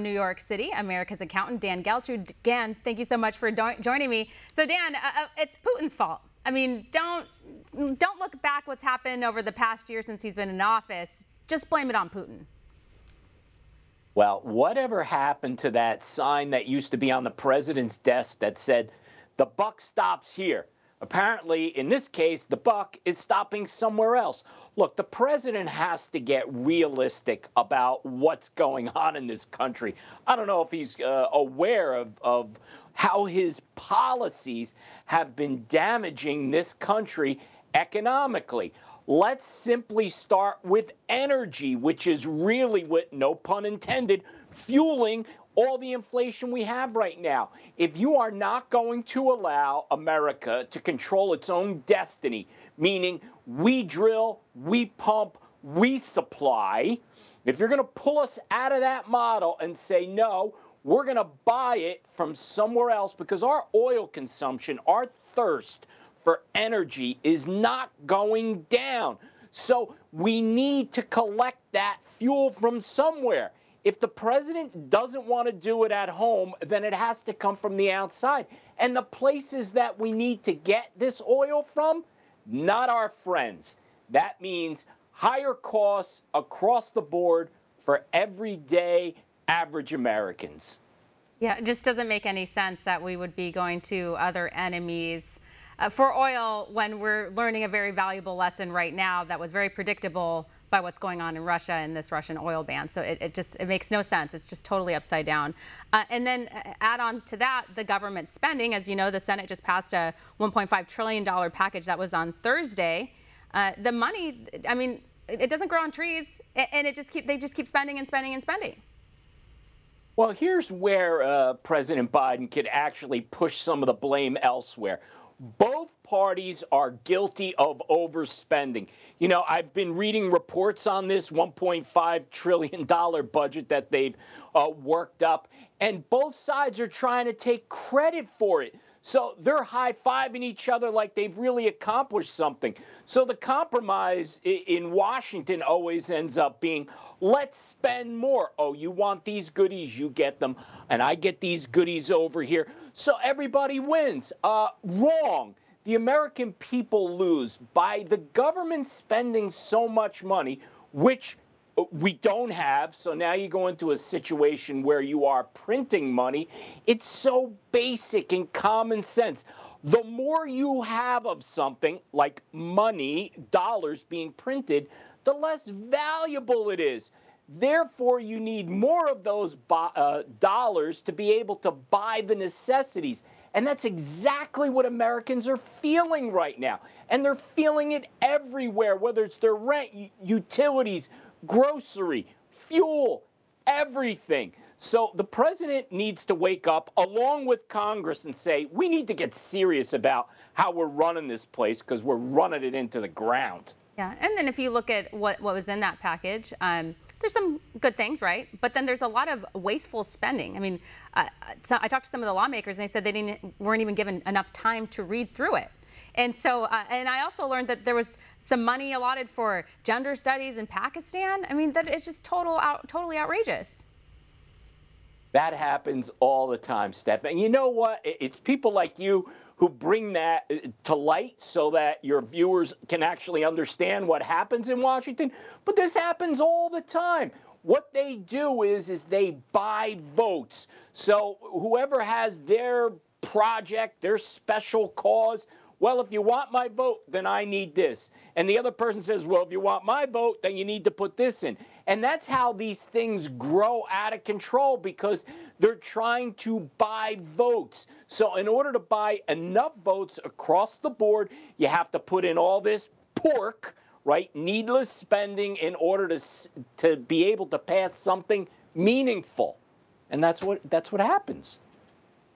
New York City, America's accountant, Dan Geltrude. Dan, thank you so much for joining me. So Dan, it's Putin's fault. I mean, don't look back what's happened over the past year since he's been in office. Just blame it on Putin. Well, whatever happened to that sign that used to be on the president's desk that said, "The buck stops here"? Apparently, in this case, the buck is stopping somewhere else. Look, the president has to get realistic about what's going on in this country. I don't know if he's aware of how his policies have been damaging this country economically. Let's simply start with energy, which is really what, no pun intended, fueling all the inflation we have right now. If you are not going to allow America to control its own destiny, meaning we drill, we pump, we supply, if you're going to pull us out of that model and say, no, we're going to buy it from somewhere else because our oil consumption, our thirst for energy is not going down. So we need to collect that fuel from somewhere. If the president doesn't want to do it at home, then it has to come from the outside. And the places that we need to get this oil from, not our friends. That means higher costs across the board for everyday average Americans. Yeah, it just doesn't make any sense that we would be going to other enemies for oil when we're learning a very valuable lesson right now that was very predictable by what's going on in Russia and this Russian oil ban. So it makes no sense. It's just totally upside down. And then add on to that the government spending. As you know, the Senate just passed a $1.5 trillion package that was on Thursday. The money, I mean, it doesn't grow on trees, and they just keep spending and spending and spending. Well, here's where President Biden could actually push some of the blame elsewhere. Both parties are guilty of overspending. You know, I've been reading reports on this $1.5 trillion budget that they've worked up, and both sides are trying to take credit for it. So they're high-fiving each other like they've really accomplished something. So the compromise in Washington always ends up being, let's spend more. Oh, you want these goodies, you get them, and I get these goodies over here. So everybody wins. Wrong. The American people lose by the government spending so much money, which we don't have. So now you go into a situation where you are printing money. It's so basic and common sense. The more you have of something like money, dollars being printed, the less valuable it is. Therefore, you need more of those dollars to be able to buy the necessities. And that's exactly what Americans are feeling right now. And they're feeling it everywhere, whether it's their rent, utilities, grocery, fuel, everything. So the president needs to wake up along with Congress and say, we need to get serious about how we're running this place because we're running it into the ground. Yeah, and then if you look at what was in that package, there's some good things, right? But then there's a lot of wasteful spending. I mean, so I talked to some of the lawmakers, and they said they weren't even given enough time to read through it. And so, and I also learned that there was some money allotted for gender studies in Pakistan. I mean, that is just totally outrageous. That happens all the time, Steph. And you know what? It's people like you who bring that to light so that your viewers can actually understand what happens in Washington. But this happens all the time. What they do is they buy votes. So whoever has their project, their special cause, well, if you want my vote, then I need this. And the other person says, well, if you want my vote, then you need to put this in. And that's how these things grow out of control because they're trying to buy votes. So in order to buy enough votes across the board, you have to put in all this pork, right? Needless spending in order to be able to pass something meaningful. And that's what happens.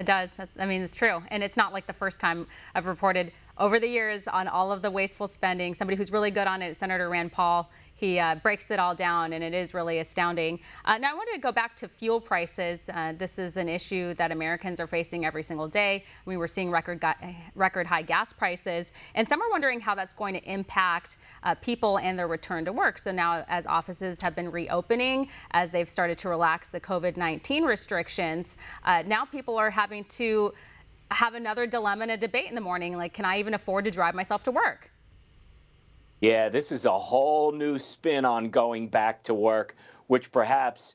It does. I mean, it's true. And it's not like the first time I've reported over the years on all of the wasteful spending. Somebody who's really good on it, Senator Rand Paul. He breaks it all down, and it is really astounding. Now, I wanted to go back to fuel prices. This is an issue that Americans are facing every single day. I mean, we're seeing record high gas prices, and some are wondering how that's going to impact people and their return to work. So now, as offices have been reopening, as they've started to relax the COVID-19 restrictions, now people are having to have another dilemma and a debate in the morning, like, can I even afford to drive myself to work? Yeah, this is a whole new spin on going back to work, which perhaps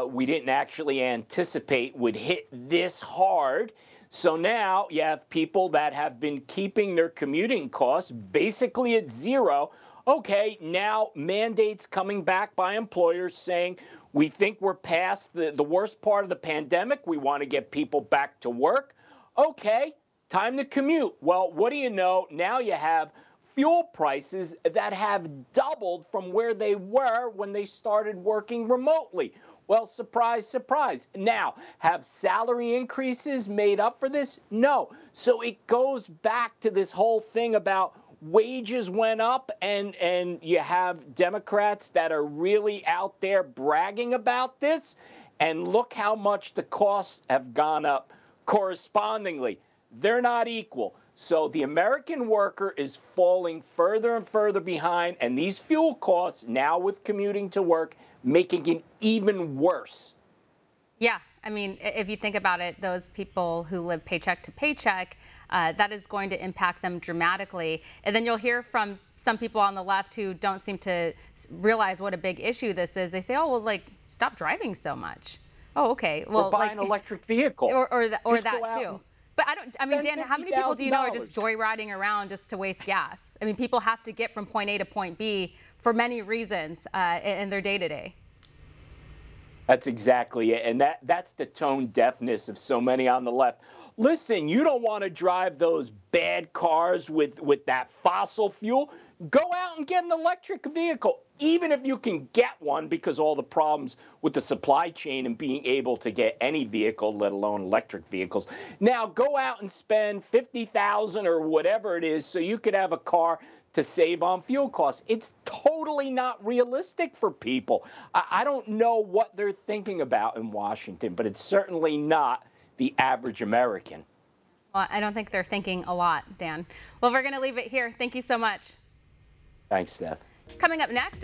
we didn't actually anticipate would hit this hard. So now you have people that have been keeping their commuting costs basically at zero. Okay, now mandates coming back by employers saying, we think we're past the worst part of the pandemic. We want to get people back to work. Okay, time to commute. Well, what do you know? Now you have fuel prices that have doubled from where they were when they started working remotely. Well, surprise, surprise. Now, have salary increases made up for this? No. So it goes back to this whole thing about wages went up, and you have Democrats that are really out there bragging about this. And look how much the costs have gone up correspondingly. They're not equal. So the American worker is falling further and further behind, and these fuel costs now with commuting to work making it even worse. Yeah, I mean, if you think about it, those people who live paycheck to paycheck, that is going to impact them dramatically. And then you'll hear from some people on the left who don't seem to realize what a big issue this is. They say, oh, well, like, stop driving so much. Oh, okay. Well, or buy an electric vehicle. Or that too. But I mean, Dan, how many people do you know are just joyriding around just to waste gas? I mean, people have to get from point A to point B for many reasons in their day-to-day. That's exactly it. And that's the tone deafness of so many on the left. Listen, you don't want to drive those bad cars with that fossil fuel. Go out and get an electric vehicle, even if you can get one, because all the problems with the supply chain and being able to get any vehicle, let alone electric vehicles. Now go out and spend $50,000 or whatever it is so you could have a car to save on fuel costs. It's totally not realistic for people. I don't know what they're thinking about in Washington, but it's certainly not the average American. Well, I don't think they're thinking a lot, Dan. Well, we're going to leave it here. Thank you so much. Thanks, Steph. Coming up next.